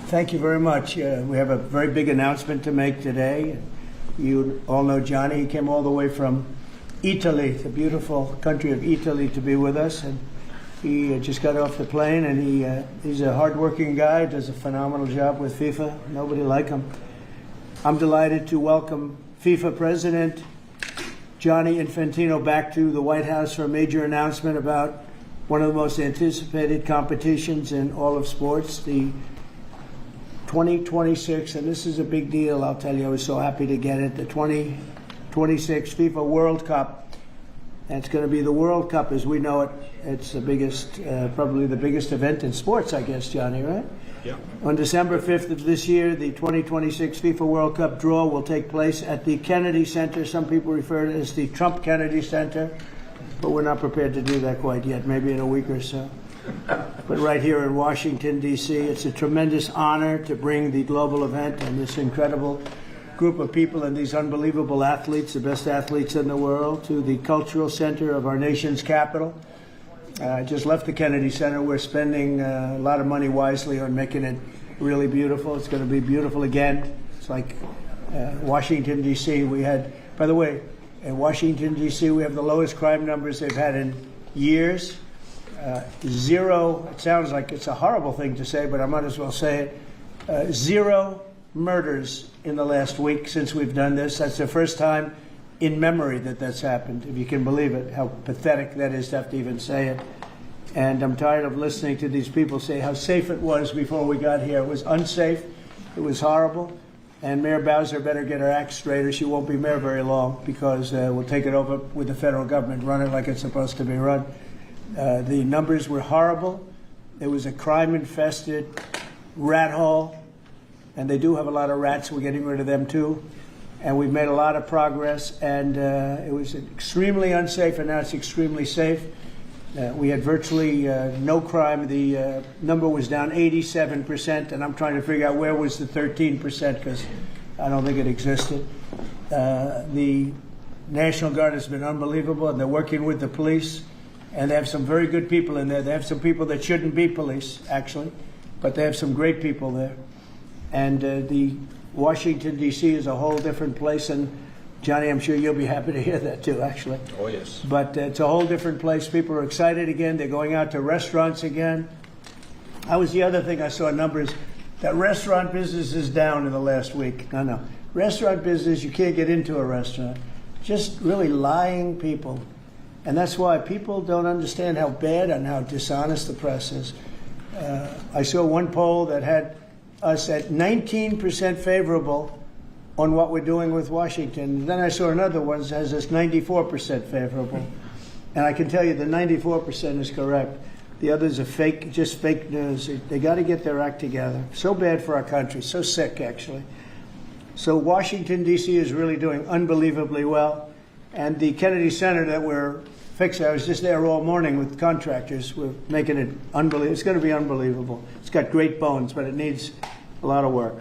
Thank you very much. We have a very big announcement to make today. You all know Johnny. He came all the way from Italy, the beautiful country of Italy, to be with us. And he just got off the plane, and he's a hardworking guy, does a phenomenal job with FIFA. Nobody like him. I'm delighted to welcome FIFA President Gianni Infantino back to the White House for a major announcement about one of the most anticipated competitions in all of sports, the 2026, and this is a big deal, I'll tell you. I was so happy to get it, the 2026 FIFA World Cup. And it's going to be the World Cup as we know it. It's the biggest, probably the biggest event in sports, I guess, Johnny, right? Yeah. On December 5th of this year, the 2026 FIFA World Cup draw will take place at the Kennedy Center. Some people refer to it as the Trump Kennedy Center, but we're not prepared to do that quite yet, maybe in a week or so. But right here in Washington, D.C., it's a tremendous honor to bring the global event and this incredible group of people and these unbelievable athletes, the best athletes in the world, to the cultural center of our nation's capital. I just left the Kennedy Center. We're spending a lot of money wisely on making it really beautiful. It's going to be beautiful again. It's like Washington, D.C. We had, by the way, in Washington, D.C., we have the lowest crime numbers they've had in years. Zero, it sounds like it's a horrible thing to say, but I might as well say it. Zero murders in the last week since we've done this. That's the first time in memory that that's happened, if you can believe it, how pathetic that is to have to even say it. And I'm tired of listening to these people say how safe it was before we got here. It was unsafe. It was horrible. And Mayor Bowser better get her act straight or she won't be mayor very long, because we'll take it over with the federal government, run it like it's supposed to be run. The numbers were horrible. There was a crime-infested rat hole, and they do have a lot of rats. We're getting rid of them too. And we've made a lot of progress, and it was extremely unsafe, and now it's extremely safe. We had virtually no crime. The number was down 87%, and I'm trying to figure out where was the 13%, because I don't think it existed. The National Guard has been unbelievable, and they're working with the police. And they have some very good people in there. They have some people that shouldn't be police, actually, but they have some great people there. And the Washington, D.C. is a whole different place. And Johnny, I'm sure you'll be happy to hear that too, actually. Oh, yes. But it's a whole different place. People are excited again. They're going out to restaurants again. That was the other thing I saw numbers. That restaurant business is down in the last week. No. Restaurant business, you can't get into a restaurant. Just really lying people. And that's why people don't understand how bad and how dishonest the press is. I saw one poll that had us at 19% favorable on what we're doing with Washington. Then I saw another one that has us 94% favorable. And I can tell you the 94% is correct. The others are fake, just fake news. They got to get their act together. So bad for our country, so sick, actually. So Washington, D.C. is really doing unbelievably well. And the Kennedy Center that we're fixing, I was just there all morning with contractors. We're making it unbelievable. It's going to be unbelievable. It's got great bones, but it needs a lot of work.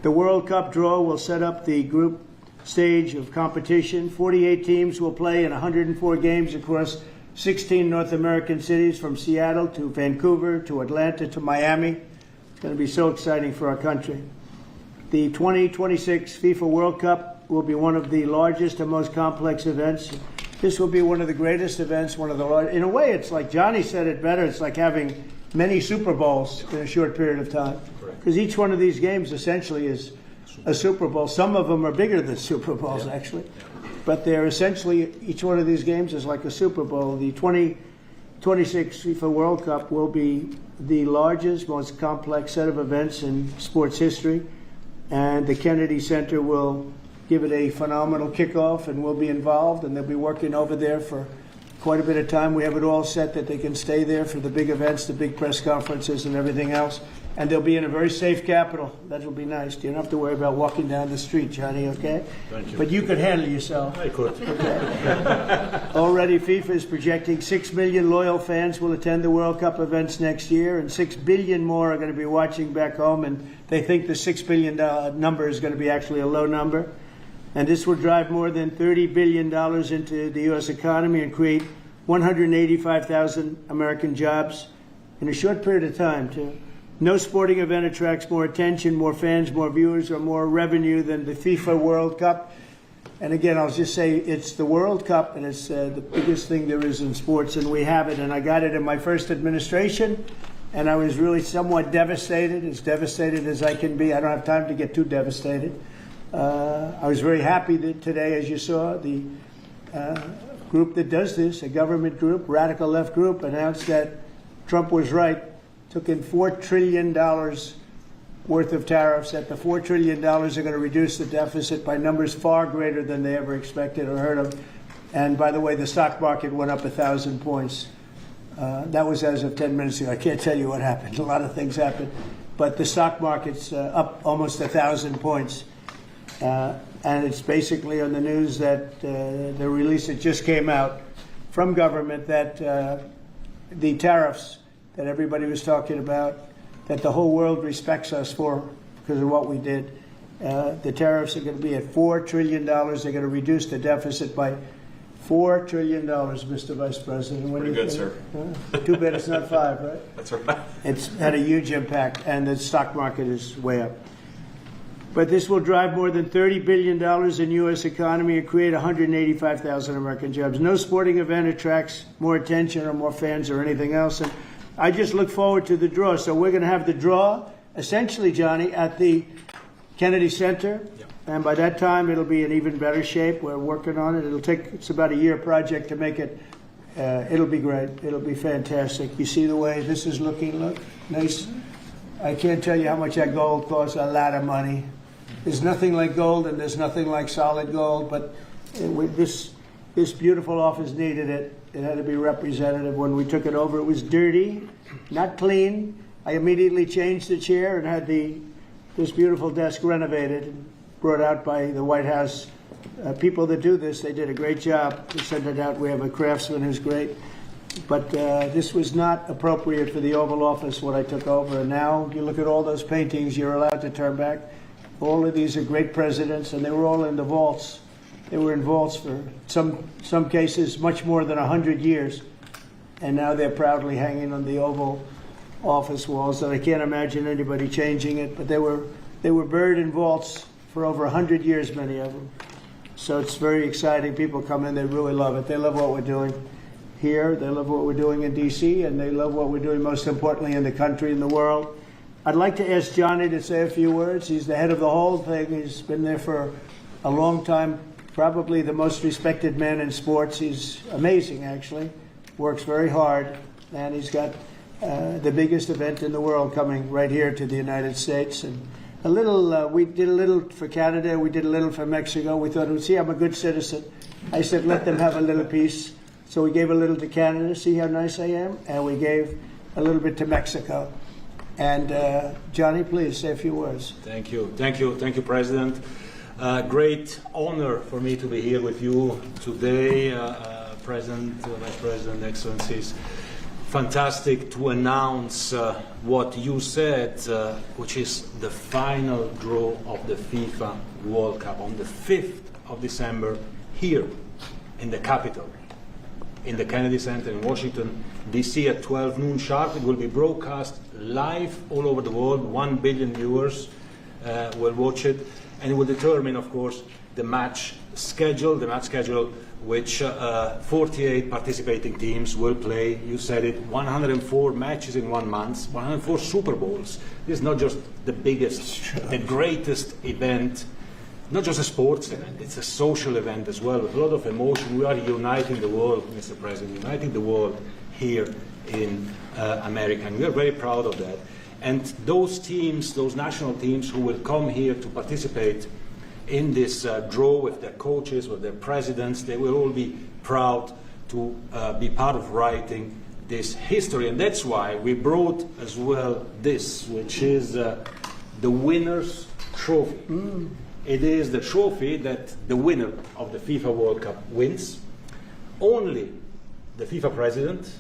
The World Cup draw will set up the group stage of competition. 48 teams will play in 104 games across 16 North American cities, from Seattle to Vancouver to Atlanta to Miami. It's going to be so exciting for our country. The 2026 FIFA World Cup will be one of the largest and most complex events. This will be one of the greatest events, one of the largest. In a way, it's like Johnny said it better. It's like having many Super Bowls in a short period of time. Because each one of these games essentially is a Super Bowl. Some of them are bigger than Super Bowls, actually. But they're essentially, each one of these games is like a Super Bowl. The 2026 FIFA World Cup will be the largest, most complex set of events in sports history. And the Kennedy Center will give it a phenomenal kickoff, and we'll be involved, and they'll be working over there for quite a bit of time. We have it all set that they can stay there for the big events, the big press conferences and everything else. And they'll be in a very safe capital. That will be nice. You don't have to worry about walking down the street, Johnny, okay? Thank you. But you could handle yourself. I could. Okay. Already FIFA is projecting 6 million loyal fans will attend the World Cup events next year, and 6 billion more are going to be watching back home, and they think the $6 billion number is going to be actually a low number. And this will drive more than $30 billion into the U.S. economy and create 185,000 American jobs in a short period of time, too. No sporting event attracts more attention, more fans, more viewers, or more revenue than the FIFA World Cup. And again, I'll just say it's the World Cup, and it's the biggest thing there is in sports, and we have it. And I got it in my first administration, and I was really somewhat devastated, as devastated as I can be. I don't have time to get too devastated. I was very happy that today, as you saw, the group that does this, a government group, radical left group, announced that Trump was right, took in $4 trillion worth of tariffs, that the $4 trillion are going to reduce the deficit by numbers far greater than they ever expected or heard of. And by the way, the stock market went up 1,000 points. That was as of 10 minutes ago. I can't tell you what happened. A lot of things happened. But the stock market's up almost 1,000 points. And it's basically on the news that the release that just came out from government that the tariffs that everybody was talking about, that the whole world respects us for because of what we did. The tariffs are going to be at $4 trillion. They're going to reduce the deficit by $4 trillion, Mr. Vice President. Pretty good, sir. Too bad it's not 5, right? That's right. It's had a huge impact, and the stock market is way up. But this will drive more than $30 billion in U.S. economy and create 185,000 American jobs. No sporting event attracts more attention or more fans or anything else. And I just look forward to the draw. So we're going to have the draw, essentially, Johnny, at the Kennedy Center. Yep. And by that time, it'll be in even better shape. We're working on it. It's about a year project to make it. It'll be great. It'll be fantastic. You see the way this is looking? Look, nice. I can't tell you how much that gold costs. A lot of money. There's nothing like gold, and there's nothing like solid gold. But this beautiful office needed it. It had to be representative. When we took it over, it was dirty, not clean. I immediately changed the chair and had this beautiful desk renovated and brought out by the White House people that do this. They did a great job. They sent it out. We have a craftsman who's great. But this was not appropriate for the Oval Office when I took over. And now you look at all those paintings you're allowed to turn back. All of these are great presidents, and they were all in the vaults. They were in vaults for some cases much more than 100 years. And now they're proudly hanging on the Oval Office walls, and I can't imagine anybody changing it. But they were buried in vaults for over 100 years, many of them. So it's very exciting. People come in, they really love it. They love what we're doing here. They love what we're doing in D.C., and they love what we're doing, most importantly, in the country and the world. I'd like to ask Johnny to say a few words. He's the head of the whole thing. He's been there for a long time, probably the most respected man in sports. He's amazing, actually. Works very hard, and he's got the biggest event in the world coming right here to the United States. And a little, we did a little for Canada. We did a little for Mexico. We thought, see, I'm a good citizen. I said, let them have a little piece. So we gave a little to Canada. See how nice I am? And we gave a little bit to Mexico. And Johnny, please say a few words. Thank you, President. Great honor for me to be here with you today, President, Vice President, Excellencies. Fantastic to announce what you said, which is the final draw of the FIFA World Cup on the 5th of December here in the capital, in the Kennedy Center in Washington, D.C. at 12 noon sharp. It will be broadcast live all over the world. 1 billion viewers will watch it, and it will determine, of course, the match schedule, which 48 participating teams will play. You said it, 104 matches in 1 month, 104 Super Bowls. This is not just the biggest, the greatest event, not just a sports event, it's a social event as well, with a lot of emotion. We are uniting the world, Mr. President, uniting the world here in America, and we are very proud of that. And those teams, those national teams who will come here to participate in this draw with their coaches, with their presidents, they will all be proud to be part of writing this history. And that's why we brought as well this, which is the winner's trophy. It is the trophy that the winner of the FIFA World Cup wins. Only the FIFA president,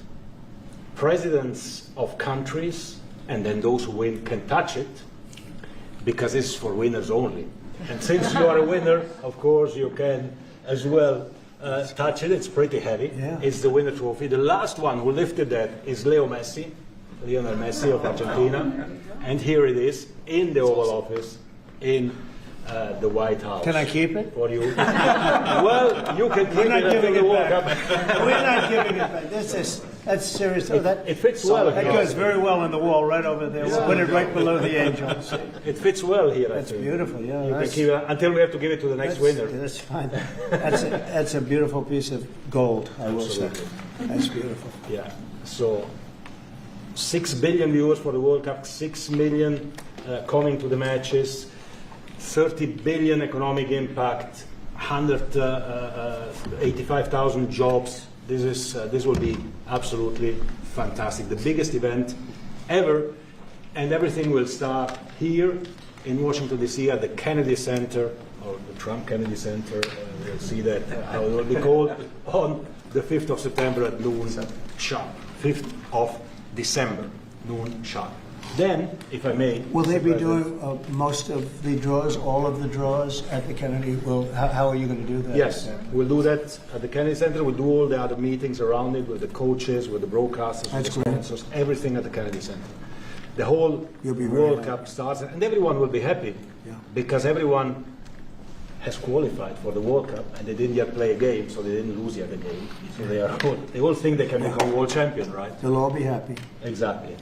presidents of countries, and then those who win can touch it, because it's for winners only. And since you are a winner, of course, you can as well touch it. It's pretty heavy. Yeah. It's the winner trophy. The last one who lifted that is Leo Messi. Lionel Messi of Argentina, and here it is in the Oval Office in the White House. Can I keep it? For you? Well, you can keep We're not it giving until the it World Cup. back. We're not giving it back. That's serious. Oh, It fits well. that goes very well on the wall right over there. We'll put it right below the angels. It fits well here. That's I think. beautiful. Yeah, You can that's, keep it until we have to give it to the next winner. That's fine. That's a beautiful piece of gold, I will say. That's beautiful. Yeah. So 6 billion viewers for the World Cup, 6 million coming to the matches, 30 billion economic impact, 185,000 jobs. This will be absolutely fantastic. The biggest event ever, and everything will start here in Washington D.C. at the Kennedy Center, or the Trump Kennedy Center. We'll see that how it will be called on the 5th of September at noon sharp. 5th of December, noon sharp. Then, if I may, Will they Mr. be President, doing most of the draws, all of the draws at the Kennedy? How are you going to do that? Yes, we'll do that at the Kennedy Center. We'll do all the other meetings around it with the coaches, with the broadcasters, with That's the great. sponsors, everything at the Kennedy Center. The whole You'll be very World happy. Cup starts, and everyone will be happy Yeah. because everyone has qualified for the World Cup, and they didn't yet play a game, so they didn't lose yet a game. So they all think they can become world champion, right? They'll all be happy. Exactly.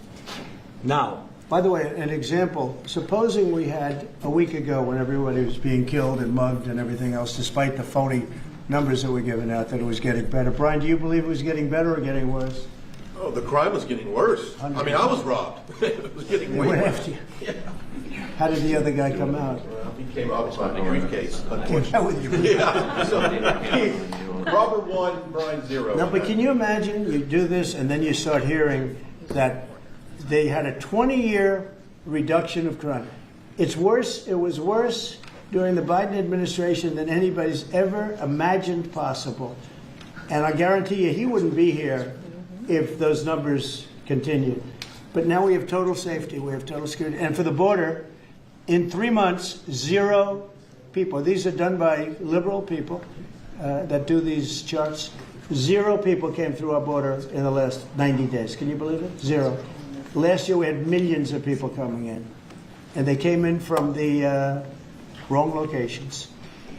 Now, By the way, an example, supposing we had a week ago when everybody was being killed and mugged and everything else, despite the phony numbers that were given out, that it was getting better. Brian, do you believe it was getting better or getting worse? Oh, the crime was getting worse. I mean, I was robbed. It was getting They way went worse. after you. How did the other guy come out? He came out with my briefcase. Came out with you. Yeah. So, Robert 1, Brian 0. No, but can you imagine you do this and then you start hearing that they had a 20-year reduction of crime. It was worse during the Biden administration than anybody's ever imagined possible. And I guarantee you he wouldn't be here if those numbers continued. But now we have total safety, we have total security. And for the border, in 3 months, 0 people. These are done by liberal people that do these charts. 0 people came through our border in the last 90 days. Can you believe it? 0. Last year we had millions of people coming in. And they came in from the wrong locations.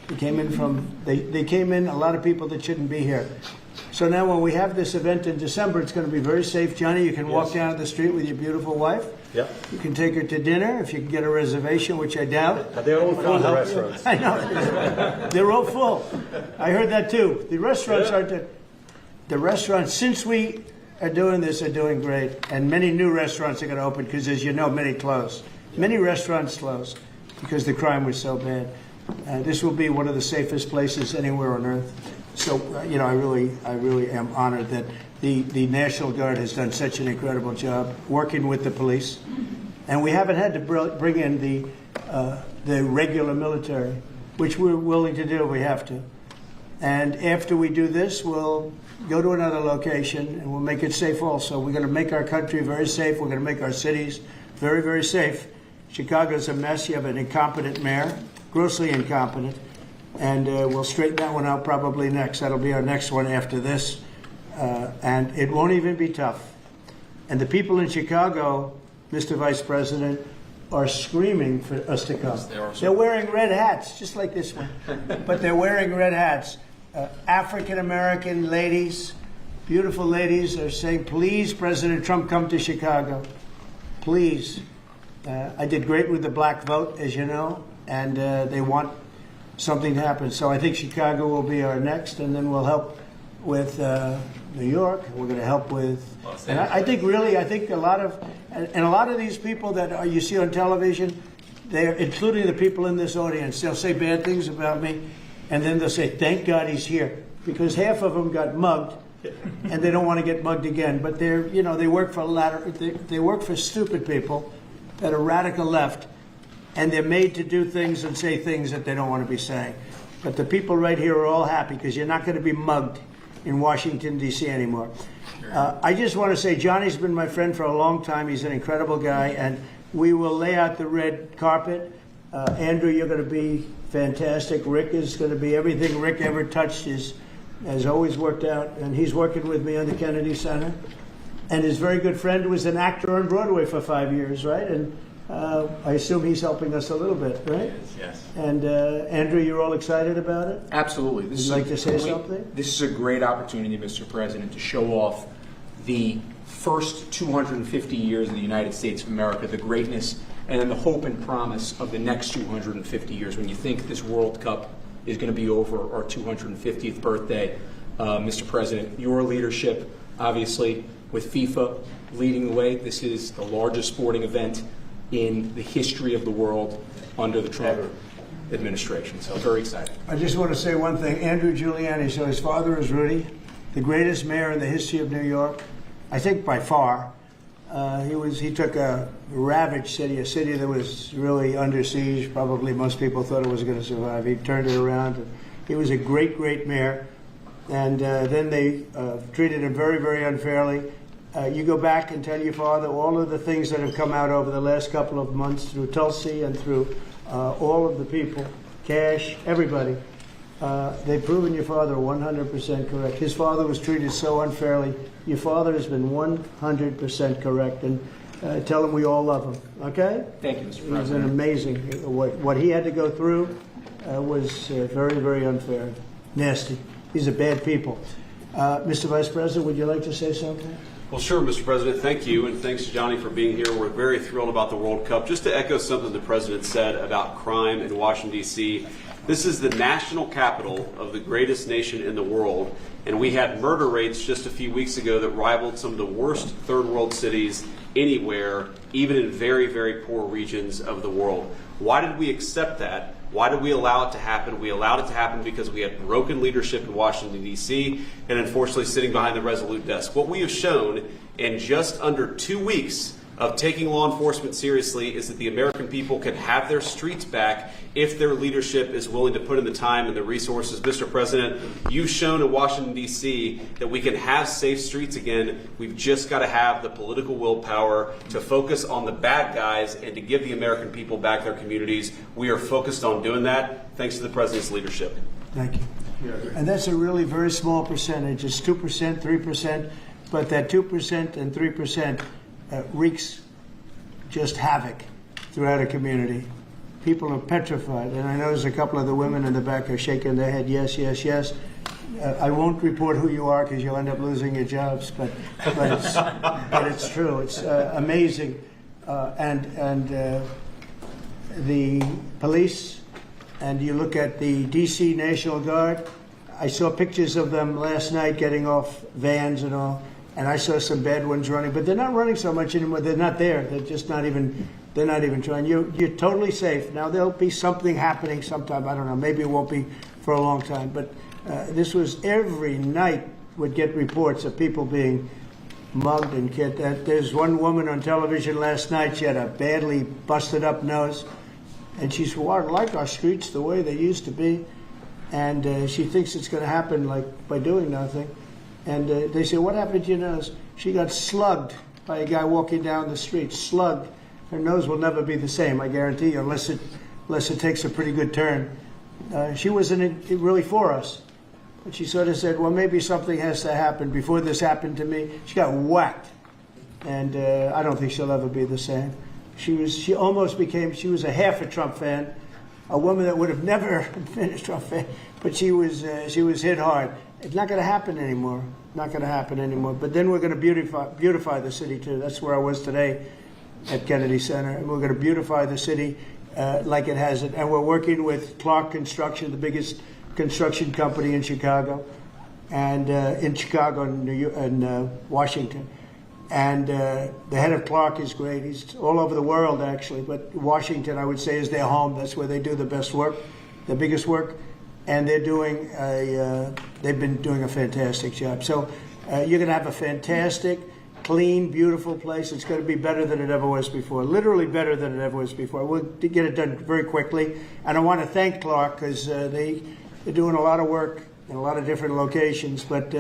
They came in a lot of people that shouldn't be here. So now when we have this event in December, it's going to be very safe. Johnny, you can walk down the street with your beautiful wife. yeah. You can take her to dinner if you can get a reservation, which I doubt. But they're all full, the restaurants. I know. They're all full. I heard that too. The restaurants aren't. The restaurants, since we are doing this, are doing great. And many new restaurants are going to open because, as you know, many closed. Many restaurants closed because the crime was so bad. This will be one of the safest places anywhere on earth. So, you know, I really am honored that the National Guard has done such an incredible job working with the police. And we haven't had to bring in the regular military, which we're willing to do if we have to. And after we do this, we'll go to another location and we'll make it safe also. We're going to make our country very safe. We're going to make our cities very, very safe. Chicago's a mess. You have an incompetent mayor, grossly incompetent. And we'll straighten that one out probably next. That'll be our next one after this. And it won't even be tough. And the people in Chicago, Mr. Vice President, are screaming for us to come. They're wearing red hats, just like this one. But they're wearing red hats. African-American ladies, beautiful ladies, are saying, please, President Trump, come to Chicago. Please. I did great with the black vote, as you know, and they want something to happen. So I think Chicago will be our next, and then we'll help with New York. We're going to help with, and I think a lot of these people that you see on television, they're including the people in this audience. They'll say bad things about me, and then they'll say, "Thank God he's here," because half of them got mugged, and they don't want to get mugged again. But they work for they work for stupid people that are radical left. And they're made to do things and say things that they don't want to be saying. But the people right here are all happy because you're not going to be mugged in Washington, D.C. anymore. I just want to say Johnny's been my friend for a long time. He's an incredible guy. And we will lay out the red carpet. Andrew, you're going to be fantastic. Rick is going to be everything Rick ever touched has always worked out. And he's working with me on the Kennedy Center. And his very good friend was an actor on Broadway for 5 years, right? And I assume he's helping us a little bit, right? Yes. And Andrew, you're all excited about it? Absolutely. Would you like to say something? This is a great opportunity, Mr. President, to show off the first 250 years of the United States of America, the greatness and then the hope and promise of the next 250 years. When you think this World Cup is going to be over our 250th birthday, Mr. President, your leadership, obviously, with FIFA leading the way, this is the largest sporting event in the history of the world under the Trump administration. So very excited. I just want to say one thing. Andrew Giuliani, so his father is Rudy, the greatest mayor in the history of New York, I think by far. He took a ravaged city, a city that was really under siege. Probably most people thought it was going to survive. He turned it around. He was a great, great mayor. And then they treated him very, very unfairly. You go back and tell your father all of the things that have come out over the last couple of months through Tulsi and through all of the people, Cash, everybody. They've proven your father 100% correct. His father was treated so unfairly. Your father has been 100% correct. And tell him we all love him, okay? Thank you, Mr. It was President. an amazing. What he had to go through was very, very unfair. Nasty. These are bad people. Mr. Vice President, would you like to say something? Well, sure, Mr. President. Thank you, and thanks to Johnny for being here. We're very thrilled about the World Cup. Just to echo something the President said about crime in Washington, D.C., this is the national capital of the greatest nation in the world, and we had murder rates just a few weeks ago that rivaled some of the worst third world cities anywhere, even in very, very poor regions of the world. Why did we accept that? Why did we allow it to happen? We allowed it to happen because we had broken leadership in Washington, D.C., and unfortunately sitting behind the Resolute desk. What we have shown in just under 2 weeks of taking law enforcement seriously is that the American people can have their streets back if their leadership is willing to put in the time and the resources. Mr. President, you've shown in Washington, D.C. that we can have safe streets again. We've just got to have the political willpower to focus on the bad guys and to give the American people back their communities. We are focused on doing that thanks to the President's leadership. Thank you. And that's a really very small percentage. It's 2%, 3%, but that 2% and 3% wreaks just havoc throughout a community. People are petrified, and I notice a couple of the women in the back are shaking their head, yes, yes, yes. I won't report who you are because you'll end up losing your jobs, but it's true. It's amazing, and the police, and you look at the D.C. National Guard. I saw pictures of them last night getting off vans and all. And I saw some bad ones running, but they're not running so much anymore. They're not there. They're just not even. They're not even trying. You're totally safe. Now there'll be something happening sometime. I don't know. Maybe it won't be for a long time. But this was every night would get reports of people being mugged and killed. There's one woman on television last night. She had a badly busted up nose, and she said, "Well, I like our streets the way they used to be," and she thinks it's going to happen like by doing nothing. And they say, "What happened to your nose?" She got slugged by a guy walking down the street. Slugged. Her nose will never be the same, I guarantee you, unless it takes a pretty good turn. She wasn't really for us. But she sort of said, well, maybe something has to happen. Before this happened to me, she got whacked. And I don't think she'll ever be the same. She was a half a Trump fan, a woman that would have never been a Trump fan, but she was hit hard. It's not going to happen anymore. Not going to happen anymore. But then we're going to beautify the city too. That's where I was today at Kennedy Center. And we're going to beautify the city like it has it. And we're working with Clark Construction, the biggest construction company in Chicago, and in Chicago and Washington. And the head of Clark is great. He's all over the world actually, but Washington, I would say, is their home. That's where they do the best work, the biggest work. And they've been doing a fantastic job. So you're going to have a fantastic, clean, beautiful place. It's going to be better than it ever was before, literally better than it ever was before. We'll get it done very quickly. And I want to thank Clark because they're doing a lot of work in a lot of different locations, but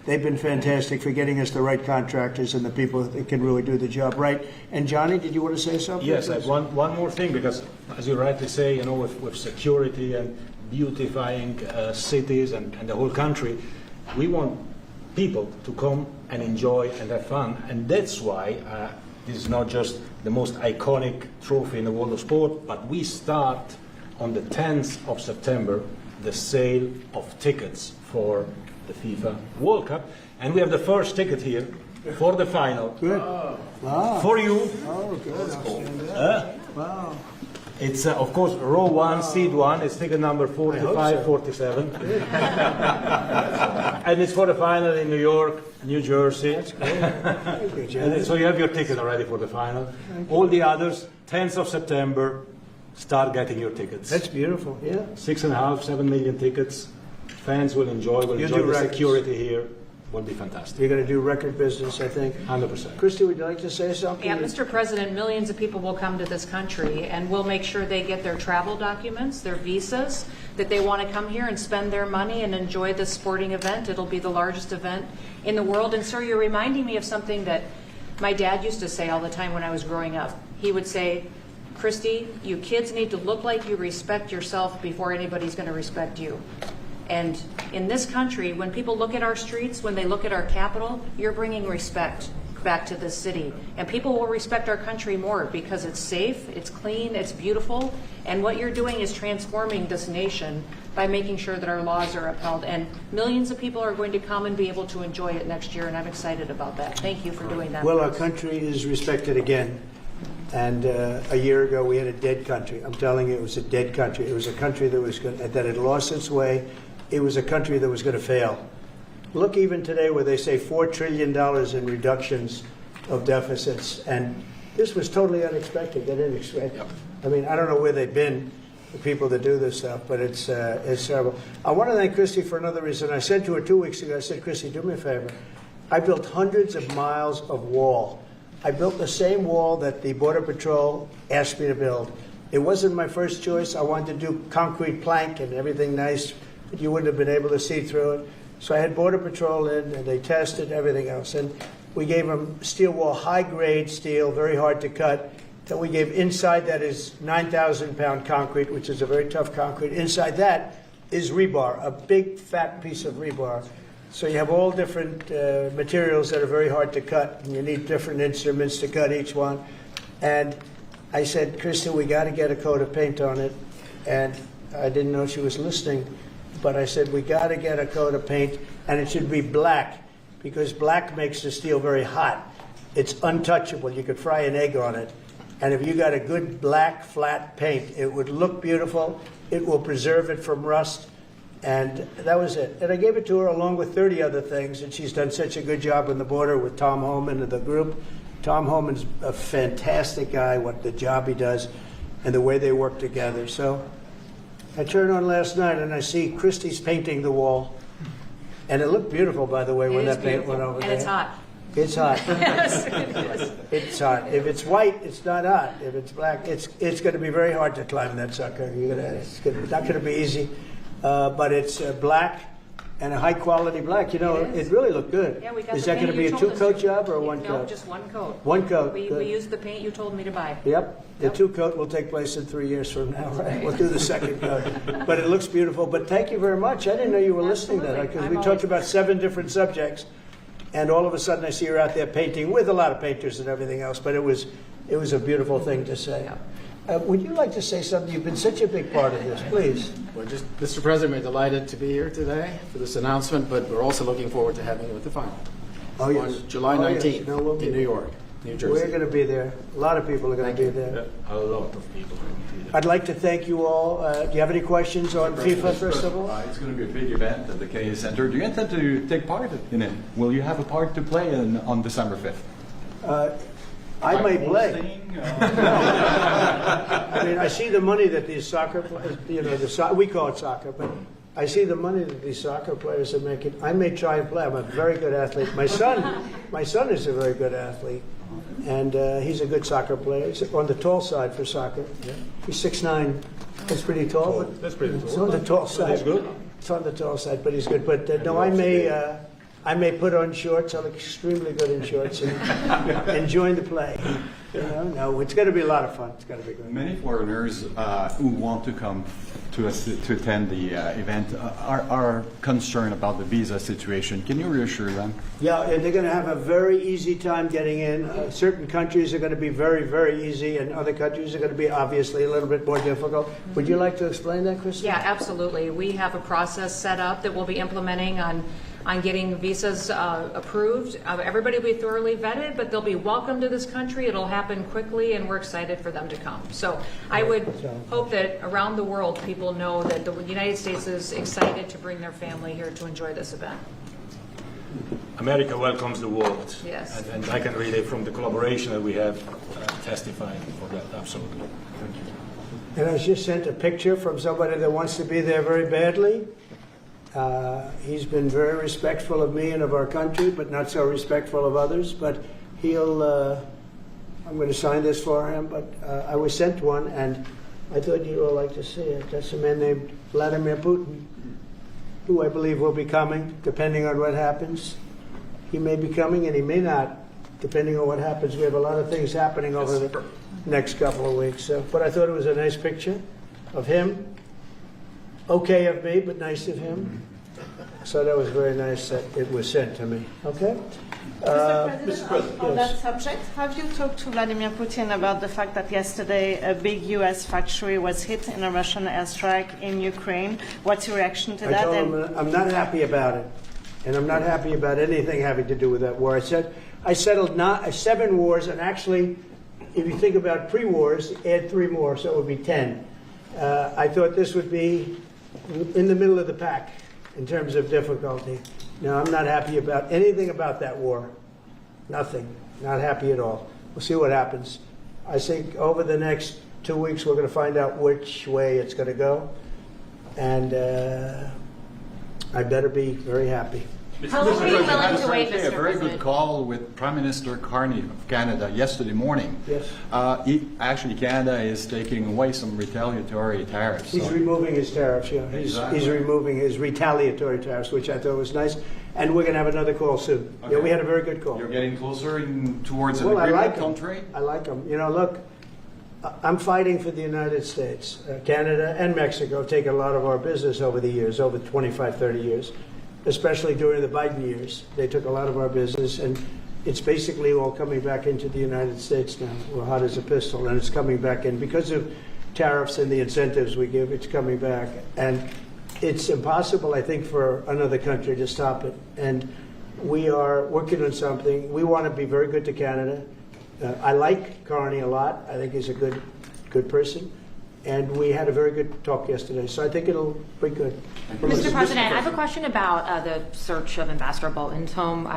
they've been fantastic for getting us the right contractors and the people that can really do the job right. And Johnny, did you want to say something? Yes, one more thing, because as you rightly say, with security and beautifying cities and the whole country, we want people to come and enjoy and have fun. And that's why this is not just the most iconic trophy in the world of sport, but we start on the 10th of September the sale of tickets for the FIFA World Cup. And we have the first ticket here for the final. Good. Wow. For you. Oh, good. Wow. It's, of course, row 1, seat 1. It's ticket number 45, 47. And it's for the final in New York, New Jersey. That's great. Thank you, Jim. And so you have your ticket already for the final. All the others, 10th of September, start getting your tickets. That's beautiful. Yeah. 6.5, 7 million tickets. Fans will enjoy. Will You enjoy do the records. security here. Will be fantastic. You're going to do record business, I think. 100%. Christy, would you like to say something? Yeah, Mr. President, millions of people will come to this country, and we'll make sure they get their travel documents, their visas, that they want to come here and spend their money and enjoy this sporting event. It'll be the largest event in the world. And, sir, you're reminding me of something that my dad used to say all the time when I was growing up. He would say, Christy, you kids need to look like you respect yourself before anybody's going to respect you. And in this country, when people look at our streets, when they look at our capital, you're bringing respect back to this city. And people will respect our country more because it's safe, it's clean, it's beautiful. And what you're doing is transforming this nation by making sure that our laws are upheld. And millions of people are going to come and be able to enjoy it next year, and I'm excited about that. Thank you for doing that. Well, our country is respected again. And a year ago, we had a dead country. I'm telling you, it was a dead country. It was a country that had lost its way. It was a country that was going to fail. Look, even today, where they say $4 trillion in reductions of deficits, and this was totally unexpected. They didn't expect. I mean, I don't know where they've been, the people that do this stuff, but it's terrible. I want to thank Christy for another reason. I said to her 2 weeks ago, I said, Christy, do me a favor. I built hundreds of miles of wall. I built the same wall that the Border Patrol asked me to build. It wasn't my first choice. I wanted to do concrete plank and everything nice, but you wouldn't have been able to see through it. So I had Border Patrol in, and they tested everything else. And we gave them steel wall, high-grade steel, very hard to cut. Then we gave inside that is 9,000-pound concrete, which is a very tough concrete. Inside that is rebar, a big, fat piece of rebar. So you have all different materials that are very hard to cut, and you need different instruments to cut each one. And I said, Kristen, we got to get a coat of paint on it. And I didn't know she was listening. But I said, we got to get a coat of paint, and it should be black, because black makes the steel very hot. It's untouchable. You could fry an egg on it. And if you got a good black, flat paint, it would look beautiful. It will preserve it from rust. And that was it. And I gave it to her along with 30 other things, and she's done such a good job on the border with Tom Homan and the group. Tom Homan's a fantastic guy, what the job he does, and the way they work together. So I turned on last night and I see Christie's painting the wall. And it looked beautiful, by the way, when that paint went over there. And it's hot. It's hot. Yes, it is. It's hot. If it's white, it's not hot. If it's black, it's going to be very hard to climb that sucker. It's not going to be easy. But it's black and a high quality black. You know, it really looked good. Yeah, we got Is the that going to paint be you a told us two-coat to. job or a one No, coat? just one coat. One coat. We Good. used the paint you told me to buy. Yep. The Yep. two-coat will take place in 3 years from now, right? We'll do the second coat. But it looks beautiful. But thank you very much. I didn't know you were listening to that, Absolutely. because I'm we always talked about 7 different subjects, and all of a sudden I see her out there painting with a lot of painters and everything else. But it was a beautiful thing to say. Yeah. Would you like to say something? You've been such a big part of this. Please. Well, just, Mr. President, we're delighted to be here today for this announcement, but we're also looking forward to having you at the final Oh, yes. on July Oh, yes. 19th No, we'll be in New there. York, New We're Jersey. going to be there. A lot of people are going to be there. A lot of people. I'd like to thank you all. Do you have any questions on FIFA, first of all? It's going to be a big event at the KA Center. Do you intend to take part in it? Will you have a part to play on December 5th? I may play. Hosting, I mean, I see the money that these soccer players, we call it soccer, but I see the money that these soccer players are making. I may try and play. I'm a very good athlete. My son is a very good athlete, and he's a good soccer player. He's on the tall side for soccer. He's 6'9". That's pretty tall. But That's pretty it's tall. on the tall side. That's good. It's on the tall side, but he's good. But no, I may put on shorts. I look extremely good in shorts and join the play. No, it's going to be a lot of fun. It's going to be good. Many foreigners who want to come to attend the event are concerned about the visa situation. Can you reassure them? Yeah, and they're going to have a very easy time getting in. Certain countries are going to be very, very easy, and other countries are going to be obviously a little bit more difficult. Would you like to explain that, Kristen? Yeah, absolutely. We have a process set up that we'll be implementing on getting visas approved. Everybody will be thoroughly vetted, but they'll be welcome to this country. It'll happen quickly, and we're excited for them to come. So I would hope that around the world people know that the United States is excited to bring their family here to enjoy this event. America welcomes the world. Yes. And I can really, from the collaboration that we have, testify for that, absolutely. Thank you. And I was just sent a picture from somebody that wants to be there very badly. He's been very respectful of me and of our country, but not so respectful of others. But he'll, I'm going to sign this for him, but I was sent one, and I thought you'd all like to see it. That's a man named Vladimir Putin, who I believe will be coming, depending on what happens. He may be coming, and he may not, depending on what happens. We have a lot of things happening over the next couple of weeks. So, but I thought it was a nice picture of him. Okay of me, but nice of him. So that was very nice that it was sent to me. Okay? Mr. President. On that subject, have you talked to Vladimir Putin about the fact that yesterday a big U.S. factory was hit in a Russian airstrike in Ukraine? What's your reaction to I that? told him I'm not happy about it. And I'm not happy about anything having to do with that war. I said I settled 7 wars, and actually, if you think about pre-wars, add 3 more, so it would be 10. I thought this would be in the middle of the pack in terms of difficulty. No, I'm not happy about anything about that war. Nothing. Not happy at all. We'll see what happens. I think over the next 2 weeks we're going to find out which way it's going to go. And I better be very happy. How long are you willing I was to wait, a Mr. very good President? call with Prime Minister Carney of Canada yesterday morning. Yes. Actually, Canada is taking away some retaliatory tariffs. He's so- removing his tariffs, yeah. Exactly. He's removing his retaliatory tariffs, which I thought was nice. And we're going to have another call soon. Yeah, we had a very good call. You're getting closer towards an Well, I agreement, like him. country. I like him. You know, look, I'm fighting for the United States. Canada and Mexico have taken a lot of our business over the years, over 25, 30 years, especially during the Biden years. They took a lot of our business, and it's basically all coming back into the United States now. We're hot as a pistol, and it's coming back in. Because of tariffs and the incentives we give, it's coming back. And it's impossible, I think, for another country to stop it. And we are working on something. We want to be very good to Canada. I like Carney a lot. I think he's a good person. And we had a very good talk yesterday. So I think it'll be good. Mr. President, I have a question about the search of Ambassador Bolton's home.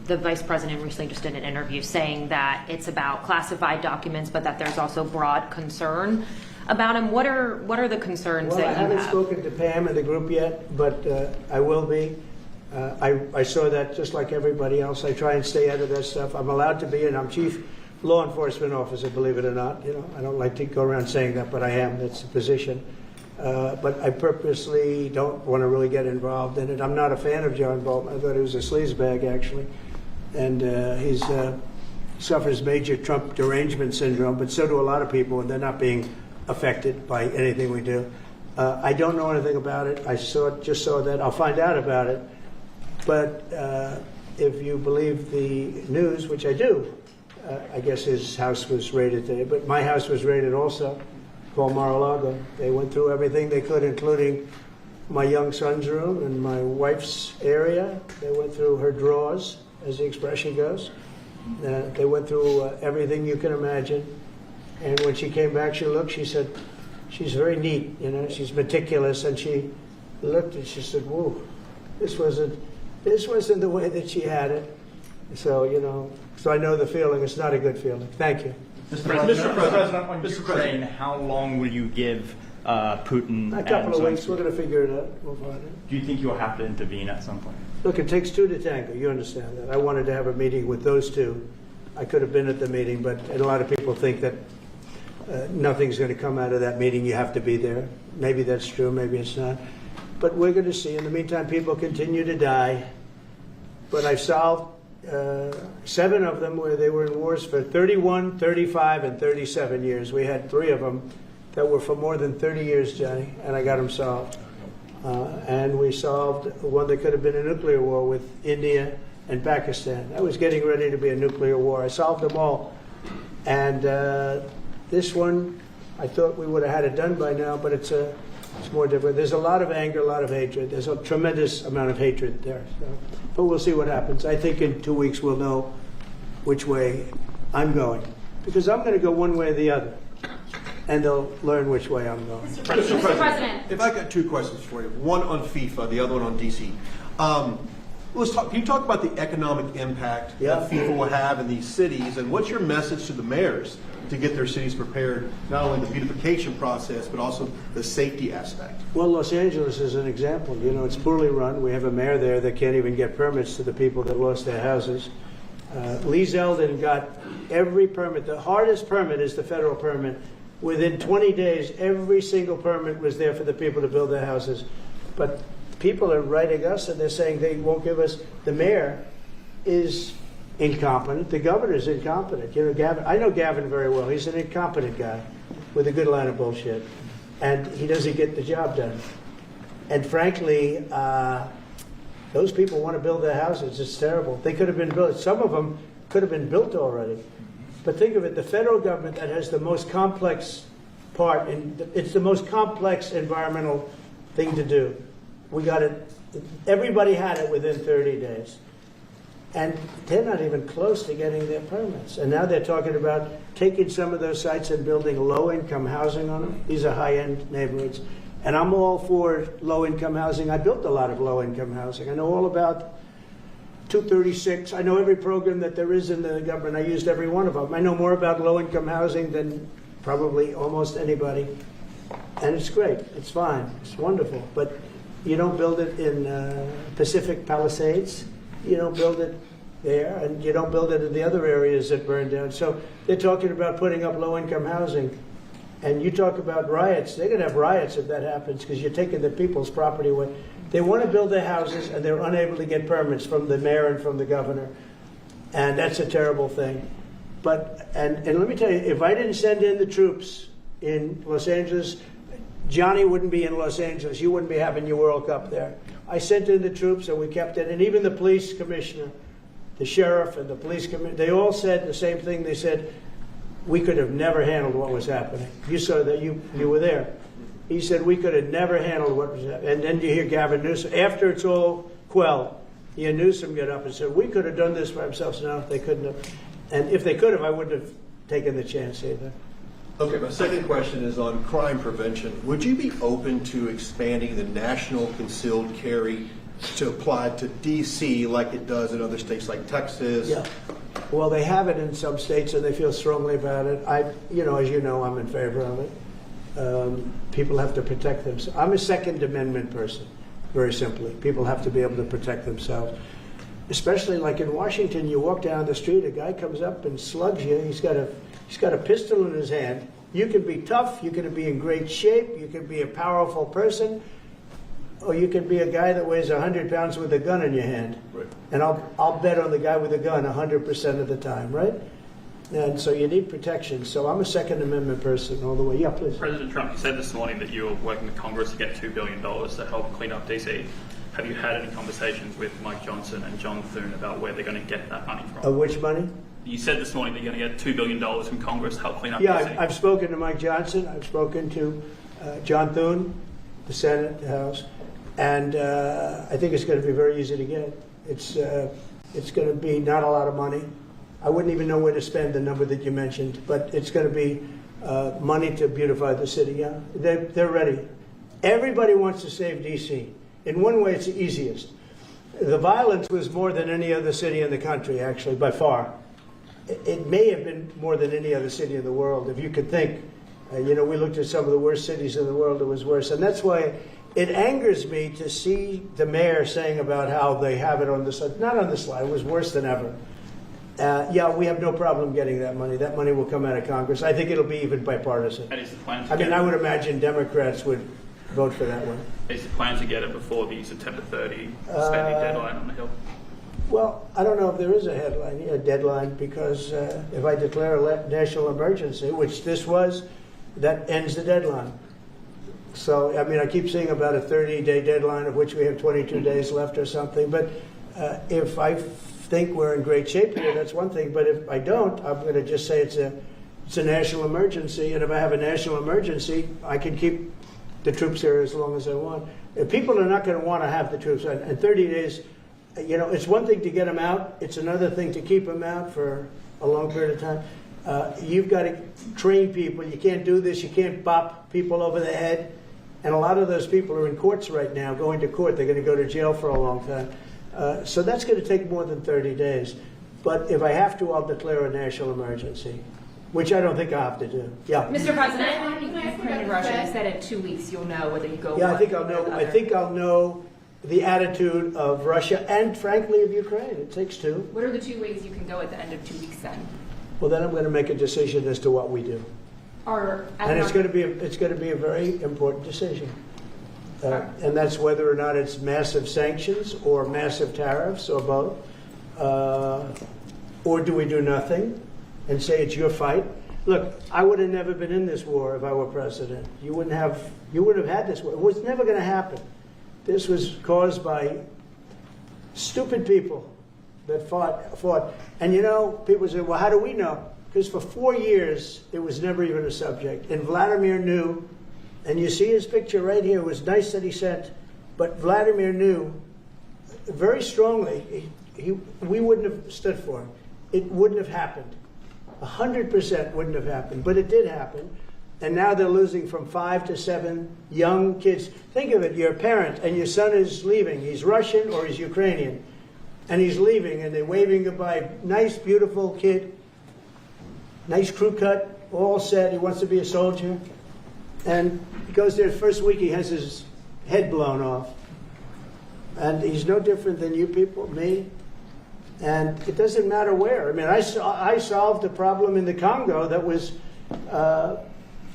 The Vice President recently just did an interview saying that it's about classified documents, but that there's also broad concern about him. What are the concerns Well, I that you haven't have? spoken to Pam and the group yet, but I will be. I saw that just like everybody else. I try and stay out of that stuff. I'm allowed to be, and I'm chief law enforcement officer, believe it or not. You know, I don't like to go around saying that, but I am. That's the position. But I purposely don't want to really get involved in it. I'm not a fan of John Bolton. I thought he was a sleazebag, actually. And he suffers major Trump derangement syndrome, but so do a lot of people, and they're not being affected by anything we do. I don't know anything about it. I just saw that. I'll find out about it. But if you believe the news, which I do, I guess his house was raided today. But my house was raided also, called Mar-a-Lago. They went through everything they could, including my young son's room and my wife's area. They went through her drawers, as the expression goes. They went through everything you can imagine. And when she came back, she said, she's very neat, you know, she's meticulous. And she looked and she said, whoa, this wasn't the way that she had it. So, you know, so I know the feeling. It's not a good feeling. Thank you. Mr. President, on Ukraine, how long will you give Putin? A couple of and weeks. We're going to figure it out. We'll find it. Do you think you'll have to intervene at some point? Look, it takes 2 to tango. You understand that. I wanted to have a meeting with those 2. I could have been at the meeting, but a lot of people think that nothing's going to come out of that meeting. You have to be there. Maybe that's true. Maybe it's not. But we're going to see. In the meantime, people continue to die. But I've solved 7 of them where they were in wars for 31, 35, and 37 years. We had 3 of them that were for more than 30 years, Johnny, and I got them solved. And we solved one that could have been a nuclear war with India and Pakistan. That was getting ready to be a nuclear war. I solved them all. And this one, I thought we would have had it done by now, but it's more different. There's a lot of anger, a lot of hatred. There's a tremendous amount of hatred there. So, but we'll see what happens. I think in 2 weeks we'll know which way I'm going. Because I'm going to go one way or the other. And they'll learn which way I'm going. Mr. President. If I got 2 questions for you, one on FIFA, the other one on DC. Can you talk about the economic impact that FIFA will have in these cities, and what's your message to the mayors to get their cities prepared, not only the beautification process, but also the safety aspect? Well, Los Angeles is an example. You know, it's poorly run. We have a mayor there that can't even get permits to the people that lost their houses. Lee Zeldin got every permit. The hardest permit is the federal permit. Within 20 days, every single permit was there for the people to build their houses. But people are writing us and they're saying they won't give us. The mayor is incompetent. The governor is incompetent. You know, Gavin. I know Gavin very well. He's an incompetent guy with a good line of bullshit, and he doesn't get the job done. And frankly, those people want to build their houses. It's terrible. They could have been built. Some of them could have been built already. But think of it, the federal government that has the most complex part, it's the most complex environmental thing to do. We got it, everybody had it within 30 days. And they're not even close to getting their permits. And now they're talking about taking some of those sites and building low-income housing on them. These are high-end neighborhoods. And I'm all for low-income housing. I built a lot of low-income housing. I know all about 236. I know every program that there is in the government. I used every one of them. I know more about low-income housing than probably almost anybody. And it's great. It's fine. It's wonderful. But you don't build it in Pacific Palisades. You don't build it there. And you don't build it in the other areas that burned down. So they're talking about putting up low-income housing. And you talk about riots. They're going to have riots if that happens because you're taking the people's property away. They want to build their houses, and they're unable to get permits from the mayor and from the governor. And that's a terrible thing. But and let me tell you, if I didn't send in the troops in Los Angeles, Johnny wouldn't be in Los Angeles. You wouldn't be having your World Cup there. I sent in the troops, and we kept it. And even the police commissioner, the sheriff, and the police commissioner, they all said the same thing. They said, we could have never handled what was happening. You saw that. You were there. He said we could have never handled what was happening. And then you hear Gavin Newsom. After it's all quelled, you hear Newsom get up and say, we could have done this for ourselves. No, they couldn't have. And if they could have, I wouldn't have taken the chance either. Okay, my second question is on crime prevention. Would you be open to expanding the national concealed carry to apply to D.C. like it does in other states like Texas? Yeah. Well, they have it in some states, and they feel strongly about it. As you know, I'm in favor of it. People have to protect themselves. I'm a Second Amendment person, very simply. People have to be able to protect themselves. Especially like in Washington, you walk down the street, a guy comes up and slugs you. He's got a pistol in his hand. You can be tough, you can be in great shape, you can be a powerful person, or you can be a guy that weighs 100 pounds with a gun in your hand. Right. And I'll bet on the guy with a gun 100% of the time, right? And so you need protection. So I'm a Second Amendment person all the way. Yeah, please. President Trump, you said this morning that you were working with Congress to get $2 billion to help clean up DC. Have you had any conversations with Mike Johnson and John Thune about where they're going to get that money from? Which money? You said this morning that you're going to get $2 billion from Congress to help clean up DC. Yeah, I've spoken to Mike Johnson. I've spoken to John Thune, the Senate, the House. And I think it's going to be very easy to get. It's going to be not a lot of money. I wouldn't even know where to spend the number that you mentioned, but it's going to be money to beautify the city. Yeah, they're ready. Everybody wants to save D.C. In one way, it's the easiest. The violence was more than any other city in the country, actually, by far. It may have been more than any other city in the world, if you could think. We looked at some of the worst cities in the world. It was worse, and that's why it angers me to see the mayor saying about how they have it on the slide. Not on the slide. It was worse than ever. We have no problem getting that money. That money will come out of Congress. I think it'll be even bipartisan. And is the plan I would imagine Democrats would vote for that one. Is the plan to get it before the September 30 spending deadline on the Hill? Well, I don't know if there is a deadline, because if I declare a national emergency, which this was, that ends the deadline. So, I mean, I keep seeing about a 30-day deadline, of which we have 22 days left or something. But if I think we're in great shape here, that's one thing. But if I don't, I'm going to just say it's a national emergency. And if I have a national emergency, I can keep the troops here as long as I want. If people are not going to want to have the troops, and 30 days, you know, it's one thing to get them out. It's another thing to keep them out for a long period of time. You've got to train people. You can't do this. You can't bop people over the head. And a lot of those people are in courts right now, going to court. They're going to go to jail for a long time. So that's going to take more than 30 days. But if I have to, I'll declare a national emergency, which I don't think I have to do. Yeah. Mr. President, Ukraine and Russia, you said in 2 weeks you'll know whether you go. Yeah, I think I'll know the attitude of Russia and, frankly, of Ukraine. It takes two. What are the 2 ways you can go at the end of 2 weeks then? Well, then I'm going to make a decision as to what we do. And it's going to be a very important decision. And that's whether or not it's massive sanctions or massive tariffs or both. Or do we do nothing and say it's your fight? Look, I would have never been in this war if I were president. You wouldn't have had this war. It was never going to happen. This was caused by stupid people that fought. And you know, people say, well, how do we know? Because for 4 years, it was never even a subject. And Vladimir knew, and you see his picture right here. It was nice that he sent, but Vladimir knew very strongly we wouldn't have stood for him. It wouldn't have happened. 100% wouldn't have happened, but it did happen. And now they're losing from 5 to 7 young kids. Think of it, you're a parent and your son is leaving. He's Russian or he's Ukrainian. And he's leaving and they're waving goodbye. Nice, beautiful kid. Nice crew cut, all set. He wants to be a soldier. And he goes there the first week, he has his head blown off. And he's no different than you people, me. And it doesn't matter where. I mean, I solved a problem in the Congo that was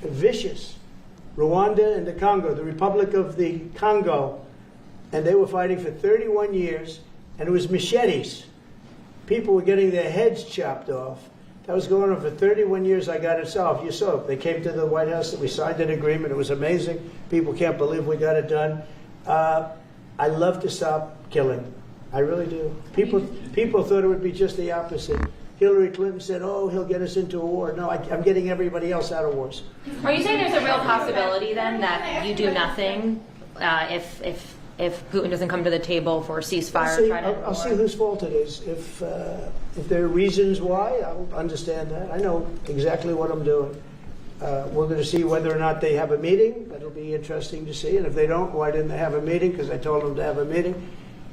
vicious. Rwanda and the Congo, the Republic of the Congo. And they were fighting for 31 years, and it was machetes. People were getting their heads chopped off. That was going on for 31 years. I got it solved. You saw it. They came to the White House, we signed an agreement. It was amazing. People can't believe we got it done. I love to stop killing. I really do. People thought it would be just the opposite. Hillary Clinton said, oh, he'll get us into a war. No, I'm getting everybody else out of wars. Are you saying there's a real possibility then that you do nothing if Putin doesn't come to the table for a ceasefire? I'll see whose fault it is. If there are reasons why, I'll understand that. I know exactly what I'm doing. We're going to see whether or not they have a meeting. That'll be interesting to see. And if they don't, why didn't they have a meeting? Because I told them to have a meeting.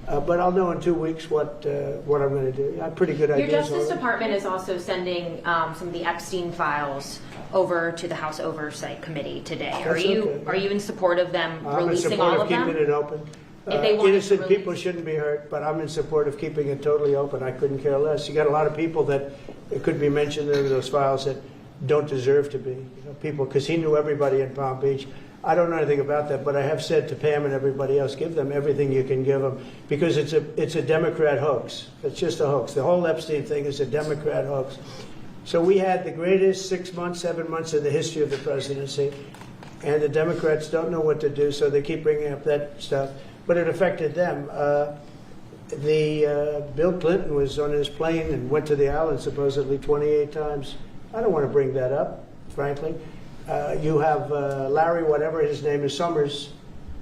But I'll know in 2 weeks what I'm going to do. I have pretty good ideas. Your Justice Department is also sending some of the Epstein files over to the House Oversight Committee today. Are you in support of them releasing all of them? I'm in support of keeping it open. If they want innocent people shouldn't be hurt, but I'm in support of keeping it totally open. I couldn't care less. You got a lot of people that it could be mentioned in those files that don't deserve to be. You know, people, because he knew everybody in Palm Beach. I don't know anything about that, but I have said to Pam and everybody else, give them everything you can give them, because it's a Democrat hoax. It's just a hoax. The whole Epstein thing is a Democrat hoax. So we had the greatest 6 months, 7 months in the history of the presidency, and the Democrats don't know what to do, so they keep bringing up that stuff. But it affected them. Bill Clinton was on his plane and went to the island supposedly 28 times. I don't want to bring that up, frankly. You have Larry, whatever his name is, Summers,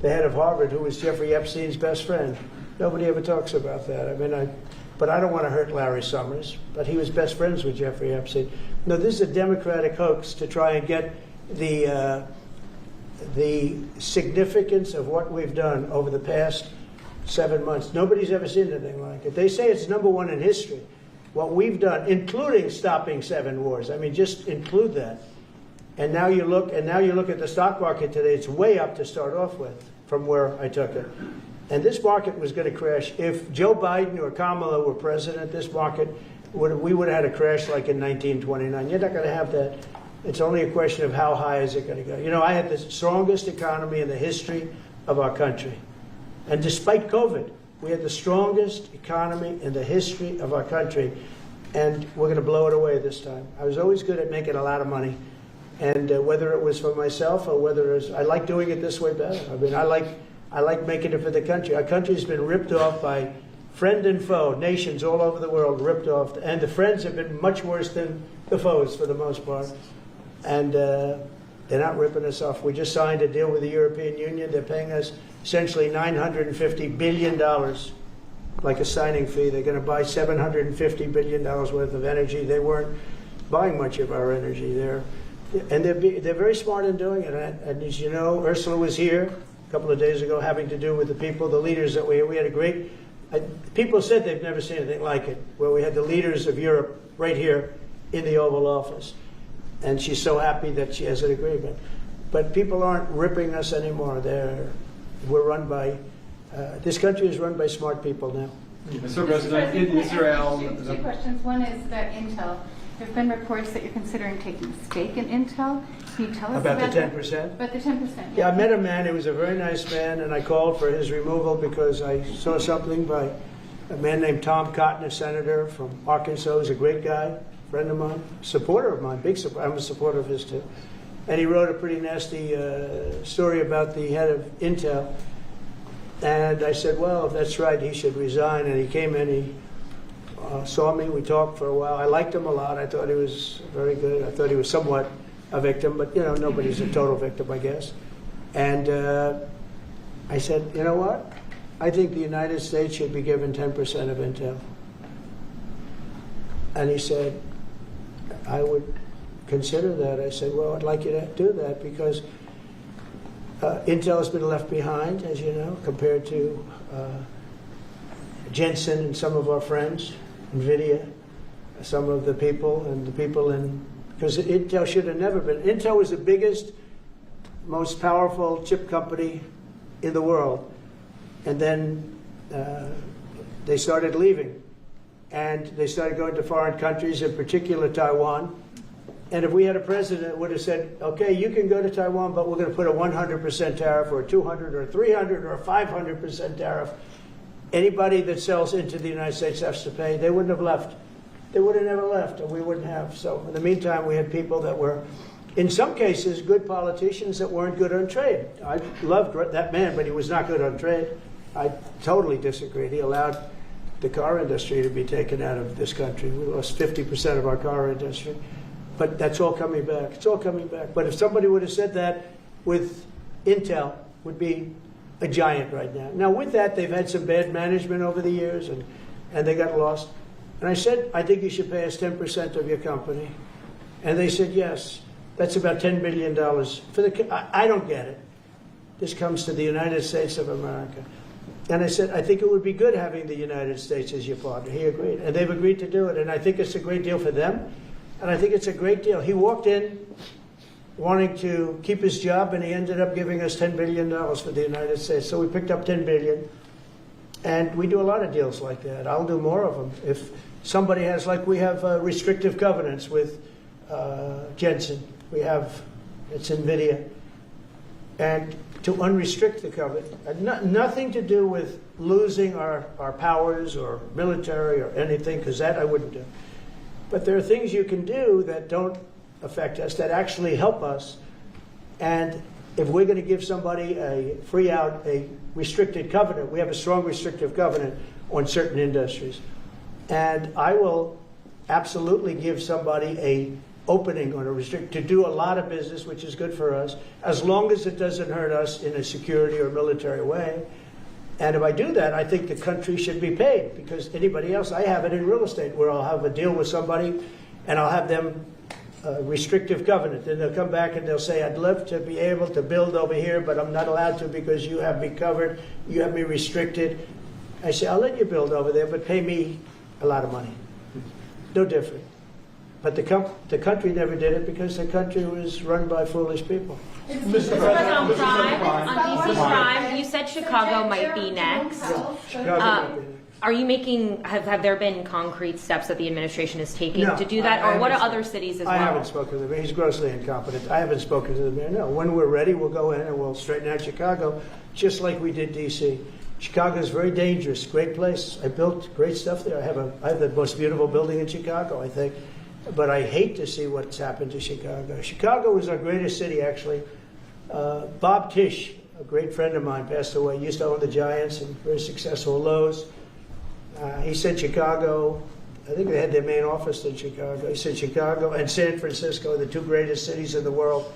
the head of Harvard, who was Jeffrey Epstein's best friend. Nobody ever talks about that. I mean, but I don't want to hurt Larry Summers, but he was best friends with Jeffrey Epstein. No, this is a Democratic hoax to try and get the significance of what we've done over the past 7 months. Nobody's ever seen anything like it. They say it's #1 in history. What we've done, including stopping 7 wars. I mean, just include that. And now you look at the stock market today. It's way up to start off with from where I took it. And this market was going to crash. If Joe Biden or Kamala were president, this market we would have had a crash like in 1929. You're not going to have that. It's only a question of how high is it going to go. You know, I had the strongest economy in the history of our country. And despite COVID, We had the strongest economy in the history of our country, and we're going to blow it away this time. I was always good at making a lot of money, and whether it was for myself or whether it was, I like doing it this way better. I mean, I like making it for the country. Our country's been ripped off by friend and foe, nations all over the world ripped off, and the friends have been much worse than the foes for the most part. And they're not ripping us off. We just signed a deal with the European Union. They're paying us essentially $950 billion, like a signing fee. They're going to buy $750 billion worth of energy. They weren't buying much of our energy there. And they're very smart in doing it. And as you know, Ursula was here a couple of days ago having to do with the people, the leaders that we had a great, people said they've never seen anything like it, where we had the leaders of Europe right here in the Oval Office. And she's so happy that she has an agreement. But people aren't ripping us anymore. We're run by, this country is run by smart people now. Mr. President, in Israel... Two questions. One is about Intel. There have been reports that you're considering taking a stake in Intel. Can you tell us about the 10%? About the 10%. Yeah, I met a man. He was a very nice man, and I called for his removal because I saw something by a man named Tom Cotton, a senator from Arkansas. He's a great guy, friend of mine, supporter of mine, big supporter. I'm a supporter of his too. And he wrote a pretty nasty story about the head of Intel. And I said, well, if that's right, he should resign. And he came in, he saw me, we talked for a while. I liked him a lot. I thought he was very good. I thought he was somewhat a victim, but, you know, nobody's a total victim, I guess. And I said, you know what? I think the United States should be given 10% of Intel. And he said, I would consider that. I said, well, I'd like you to do that because Intel has been left behind, as you know, compared to Jensen and some of our friends, NVIDIA, some of the people, and the people in, because Intel should have never been. Intel was the biggest, most powerful chip company in the world. And then they started leaving. And they started going to foreign countries, in particular Taiwan. And if we had a president that would have said, okay, you can go to Taiwan, but we're going to put a 100% tariff or a 200 or 300 or a 500% tariff, anybody that sells into the United States has to pay. They wouldn't have left. They would have never left, and we wouldn't have. So in the meantime, we had people that were, in some cases, good politicians that weren't good on trade. I loved that man, but he was not good on trade. I totally disagreed. He allowed the car industry to be taken out of this country. We lost 50% of our car industry. But that's all coming back. It's all coming back. But if somebody would have said that with Intel, would be a giant right now. Now, with that, they've had some bad management over the years, and they got lost. And I said, I think you should pay us 10% of your company. And they said, yes. That's about $10 billion. I don't get it. This comes to the United States of America. And I said, I think it would be good having the United States as your partner. He agreed. And they've agreed to do it. And I think it's a great deal for them. And I think it's a great deal. He walked in wanting to keep his job, and he ended up giving us $10 billion for the United States. So we picked up $10 billion. And we do a lot of deals like that. I'll do more of them. If somebody has, like we have restrictive covenants with Jensen. We have, it's NVIDIA. And to unrestrict the covenant, nothing to do with losing our powers or military or anything, because that I wouldn't do. But there are things you can do that don't affect us, that actually help us. And if we're going to give somebody a restricted covenant, we have a strong restrictive covenant on certain industries. And I will absolutely give somebody a opening on to do a lot of business, which is good for us, as long as it doesn't hurt us in a security or military way. And if I do that, I think the country should be paid, because anybody else, I have it in real estate where I'll have a deal with somebody and I'll have them restrictive covenant. Then they'll come back and they'll say, I'd love to be able to build over here, but I'm not allowed to because you have me covered, you have me restricted. I say, I'll let you build over there, but pay me a lot of money. No different. But the country never did it because the country was run by foolish people. Mr. President, on DC crime, you said Chicago might be next. Are you making, have there been concrete steps that the administration is taking to do that? Or what are other cities as well? I haven't spoken to the mayor. He's grossly incompetent. I haven't spoken to the mayor. No, when we're ready, we'll go in and we'll straighten out Chicago, just like we did DC. Chicago is very dangerous, great place. I built great stuff there. I have the most beautiful building in Chicago, I think. But I hate to see what's happened to Chicago. Chicago was our greatest city, actually. Bob Tisch, a great friend of mine, passed away. He used to own the Giants and very successful Lowe's. He said Chicago, I think they had their main office in Chicago. He said Chicago and San Francisco, the two greatest cities in the world.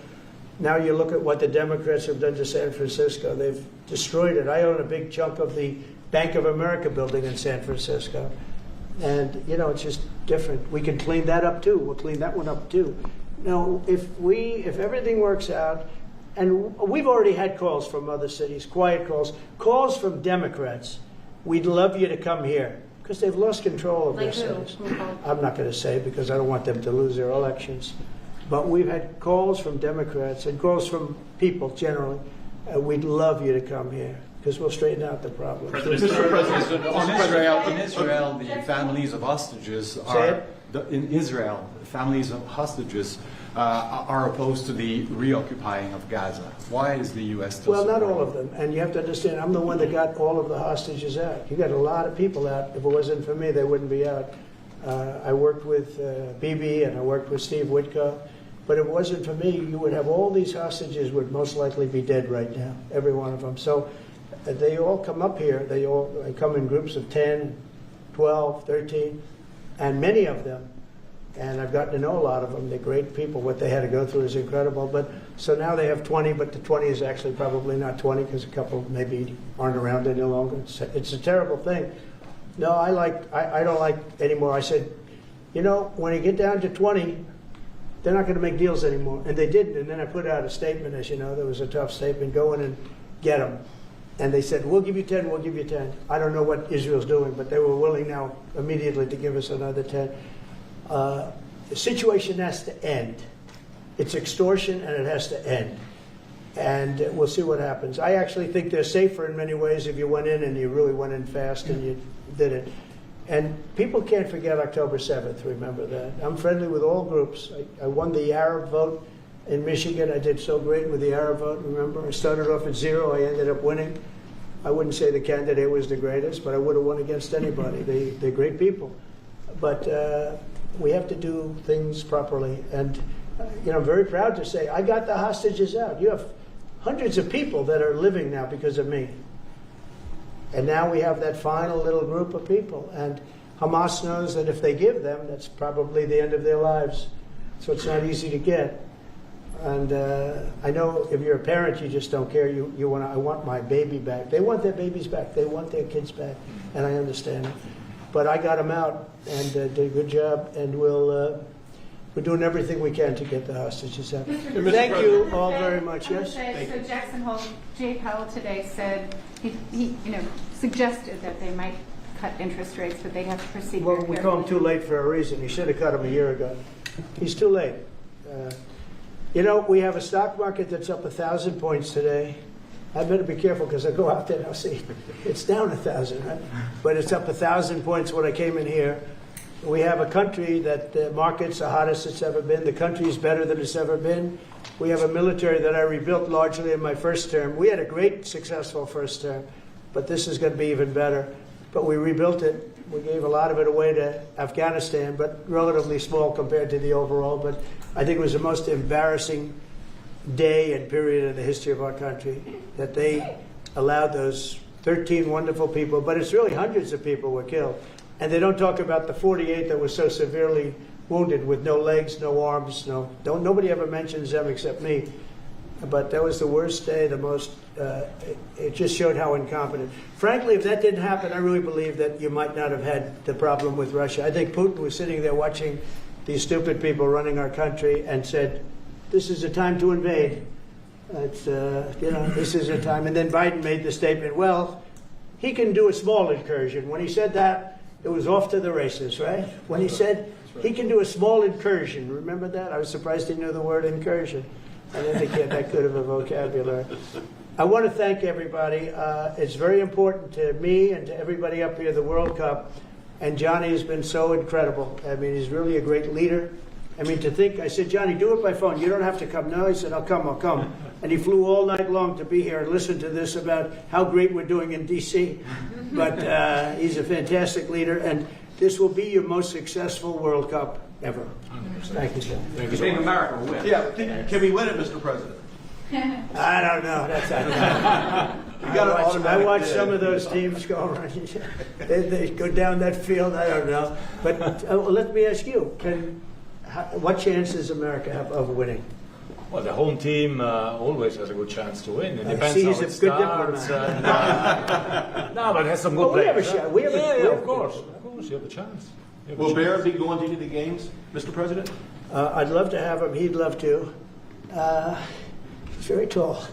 Now you look at what the Democrats have done to San Francisco. They've destroyed it. I own a big chunk of the Bank of America building in San Francisco. And, you know, it's just different. We can clean that up, too. We'll clean that one up, too. Now, if everything works out, and we've already had calls from other cities, quiet calls from Democrats, we'd love you to come here, because they've lost control of their cities. I'm not going to say, because I don't want them to lose their elections. But we've had calls from Democrats and calls from people generally. We'd love you to come here, because we'll straighten out the problem. Mr. President, in Israel, the families of hostages are are opposed to the reoccupying of Gaza. Why is the U.S. still Well, not supporting all of them. And you have to understand, I'm the one that got all of the hostages out. You got a lot of people out. If it wasn't for me, they wouldn't be out. I worked with Bibi and I worked with Steve Witkoff. But if it wasn't for me, you would have all these hostages would most likely be dead right now, every one of them. So they all come up here. They come in groups of 10, 12, 13, and many of them, and I've gotten to know a lot of them. They're great people. What they had to go through is incredible. But so now they have 20, but the 20 is actually probably not 20 because a couple maybe aren't around any longer. It's a terrible thing. No, I don't like anymore. I said, you know, when you get down to 20, they're not going to make deals anymore. And they didn't. And then I put out a statement, as you know, there was a tough statement, go in and get them. And they said, we'll give you 10, we'll give you 10. I don't know what Israel's doing, but they were willing now immediately to give us another 10. The situation has to end. It's extortion and it has to end. And we'll see what happens. I actually think they're safer in many ways if you went in and you really went in fast and you did it. And people can't forget October 7th, remember that. I'm friendly with all groups. I won the Arab vote in Michigan. I did so great with the Arab vote, remember? I started off at 0, I ended up winning. I wouldn't say the candidate was the greatest, but I would have won against anybody. They're great people. But we have to do things properly. And you know, I'm very proud to say I got the hostages out. You have hundreds of people that are living now because of me. And now we have that final little group of people. And Hamas knows that if they give them, that's probably the end of their lives. So it's not easy to get. And I know if you're a parent, you just don't care. You want, I want my baby back. They want their babies back. They want their kids back. And I understand it. But I got them out and did a good job. And we're doing everything we can to get the hostages out. Thank you all very much. Yes? So Jackson Hole, Jay Powell today said he suggested that they might cut interest rates, but they'd have to proceed. Well, we call him too late for a reason. He should have cut him a year ago. He's too late. You know, we have a stock market that's up 1,000 points today. I better be careful because I go out there and I'll see it's down 1,000, right? But it's up 1,000 points when I came in here. We have a country that the market's the hottest it's ever been. The country is better than it's ever been. We have a military that I rebuilt largely in my first term. We had a great, successful first term, but this is going to be even better. But we rebuilt it. We gave a lot of it away to Afghanistan, but relatively small compared to the overall. But I think it was the most embarrassing day and period in the history of our country that they allowed those 13 wonderful people, but it's really hundreds of people were killed. And they don't talk about the 48 that were so severely wounded with no legs, no arms, nobody ever mentions them except me. But that was the worst day, the most, it just showed how incompetent. Frankly, if that didn't happen, I really believe that you might not have had the problem with Russia. I think Putin was sitting there watching these stupid people running our country and said, this is a time to invade. It's, this is a time. And then Biden made the statement, well, he can do a small incursion. When he said that, it was off to the races, right? When he said he can do a small incursion, remember that? I was surprised he knew the word incursion. I didn't think he had that good of a vocabulary. I want to thank everybody. It's very important to me and to everybody up here, the World Cup. And Johnny has been so incredible. I mean, he's really a great leader. I mean, to think, I said, Johnny, do it by phone. You don't have to come. No, he said, I'll come. And he flew all night long to be here and listen to this about how great we're doing in D.C. But he's a fantastic leader, and this will be your most successful World Cup ever. Thank you, John. You think America will win? Yeah, can we win it, Mr. President? I don't know. I watch some of those teams go around. They go down that field. I don't know. But let me ask you: what chance does America have of winning? Well, the home team always has a good chance to win. It depends see, how he's it a good starts. diplomat. No, but it has some good Oh, we have a players. shot. We have a- Of course, you have a chance. You have a Will chance. Bear be going to any of the games, Mr. President? I'd love to have him. He'd love to. He's very tall.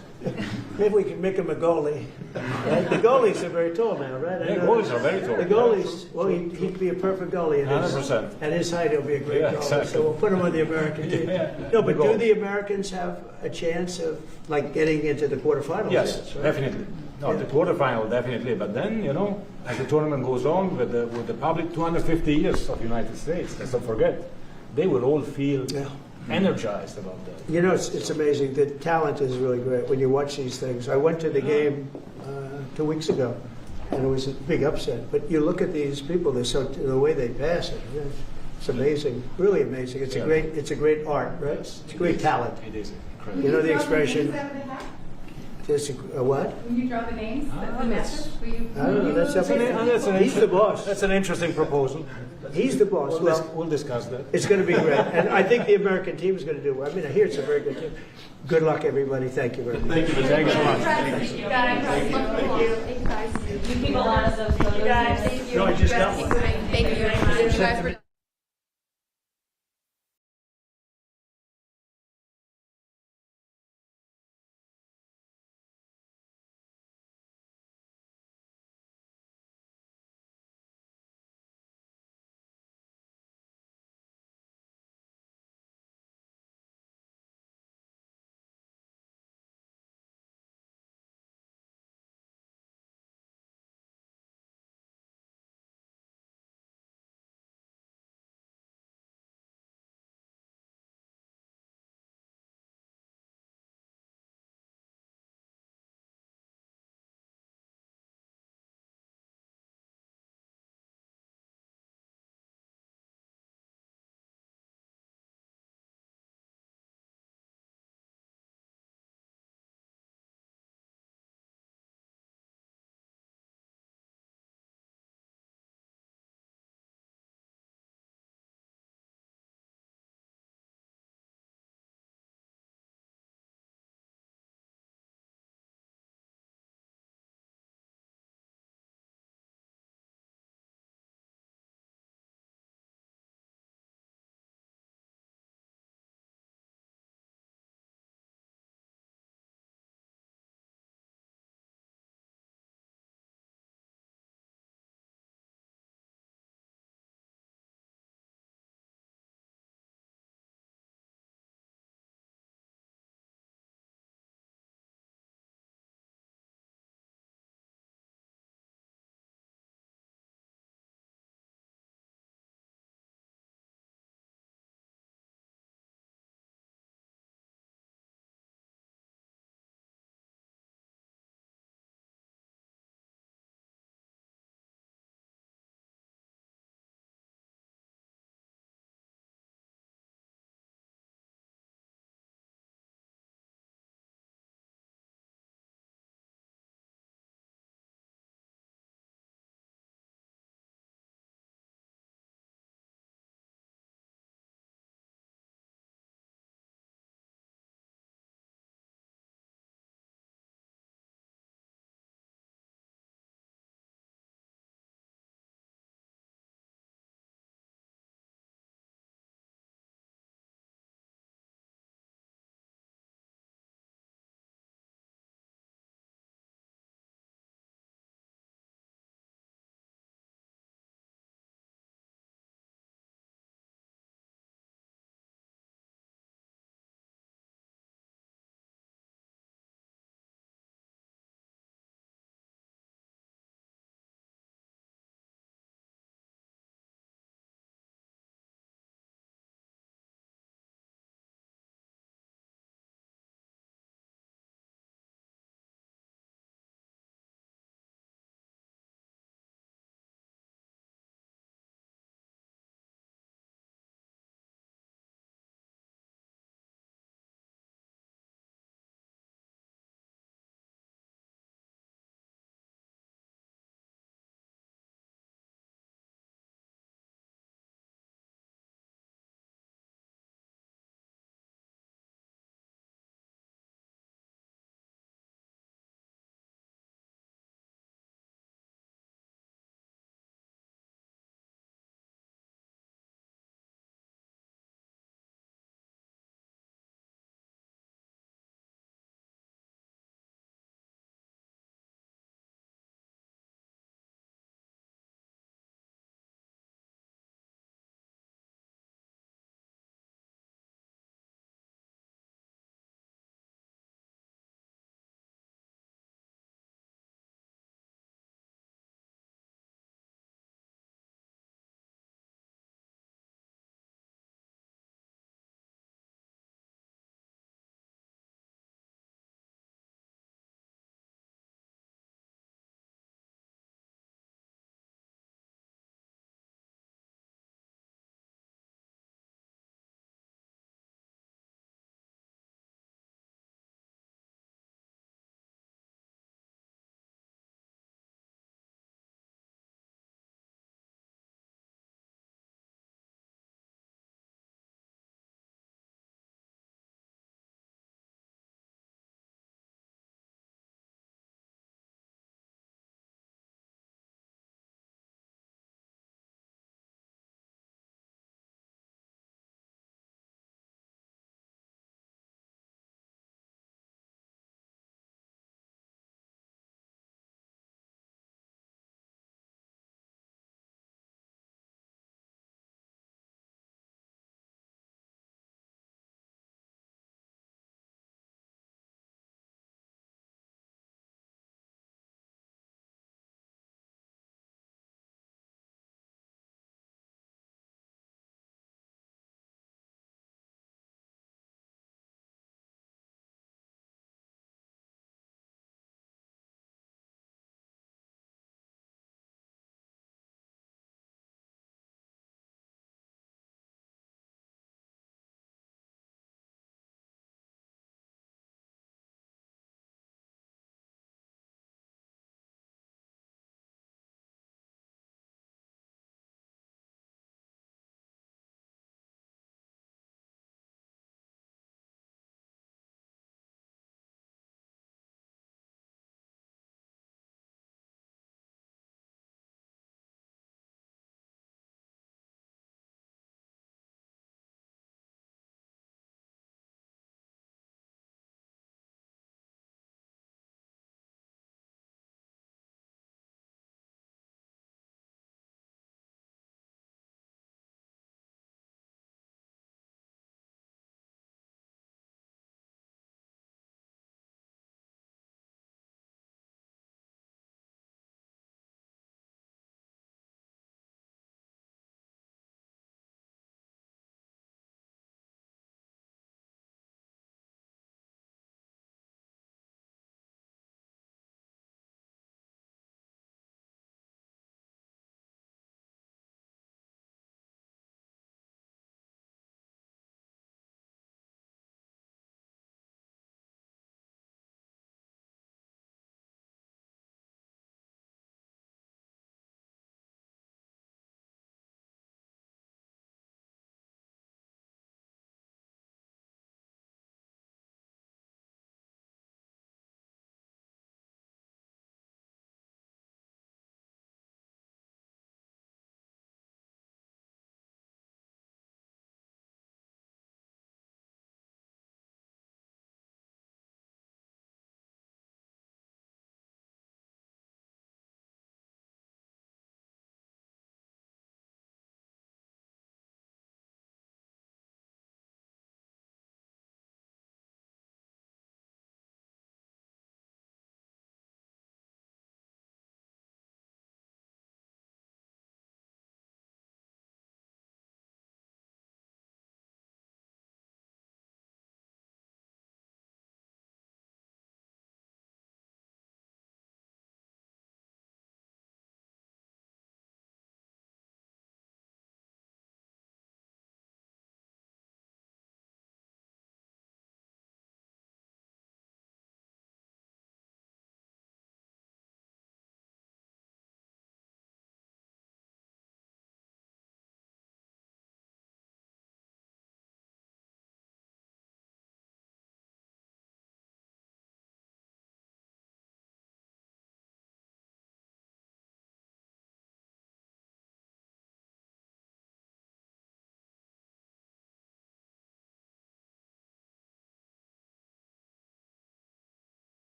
Maybe we can make him a goalie. Right? The goalies are very tall now, right? Yeah, goalies are very tall. The goalies, well, he'd be a perfect goalie. At his, 100%. at his height, he'll be a great Yeah, goalie. exactly. So we'll put him on the American team. Yeah. No, but The goal. do the Americans have a chance of like getting into the quarterfinals? Yes, right? definitely. No, the quarterfinal definitely, but then as the tournament goes on with the public, 250 years of United States. Let's not forget, they will all feel energized about that. You know, it's amazing. The talent is really great when you watch these things. I went to the game 2 weeks ago, and it was a big upset. But you look at these people; the way they pass it. It's amazing, really amazing. It's a great art, right? It's a great talent. It is incredible. You know the expression. Just a what? When you draw the names, the matches, will you? I don't know. That's up to him. He's the boss. That's an interesting proposal. He's the boss. We'll discuss that. It's going to be great, and I think the American team is going to do well. I mean, I hear it's a very good team. Good luck, everybody. Thank you very much. Thank you, Mr. Thank you so much. Thank you guys. Thank you guys. You keep a lot of those photos. No, I just got one. Thank you.